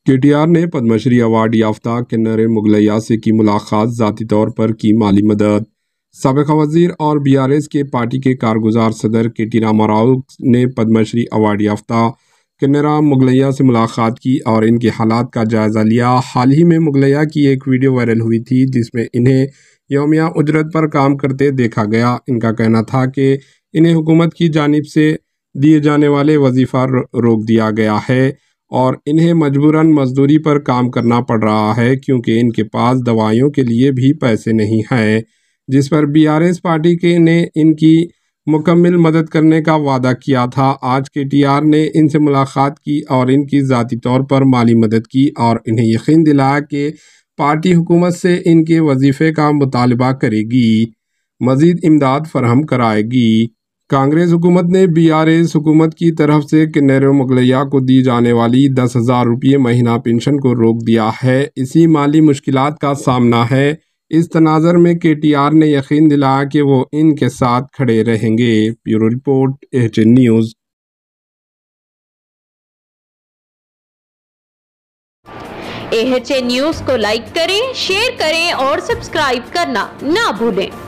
کے T R نے Padma Shri award یافتہ کنر مغلیہ سے کی ملاقات، ذاتی طور پر کی مالی مدد۔ سابق وزیر اور بی آر ایس کے پارٹی کے کارگزار صدر کے ٹی راما راؤ نے پدم شری ایوارڈ یافتہ کنرا مغلیہ سے ملاقات کی اور ان کے حالات کا جائزہ لیا۔ حال ہی میں مغلیہ کی ایک ویڈیو وائرل ہوئی تھی جس میں انہیں یومیہ اجرت پر کام کرتے دیکھا گیا۔ ان کا کہنا تھا کہ انہیں حکومت کی جانب سے دیے جانے والے وظیفہ روک دیا گیا ہے اور انہیں مجبوراً مزدوری پر کام کرنا پڑ رہا ہے کیونکہ ان کے پاس دوائیوں کے لیے بھی پیسے نہیں ہیں، جس پر بی آر ایس پارٹی نے ان کی مکمل مدد کرنے کا وعدہ کیا تھا۔ آج کے ٹی آر نے ان سے ملاقات کی اور ان کی ذاتی طور پر مالی مدد کی اور انہیں یقین دلایا کہ پارٹی حکومت سے ان کے وظیفے کا مطالبہ کرے گی، مزید امداد فراہم کرائے گی۔ کانگریس حکومت نے بی آر ایس حکومت کی طرف سے کنر مغلیہ کو دی جانے والی 10,000 روپے مہینہ پنشن کو روک دیا ہے۔ اسی مالی مشکلات کا سامنا ہے۔ اس تناظر میں کے ٹی آر نے یقین دلایا کہ وہ ان کے ساتھ کھڑے رہیں گے۔ Bureau report, AHN news. AHN news کو لائک کریں، شیئر کریں اور سبسکرائب کرنا نہ بھولیں۔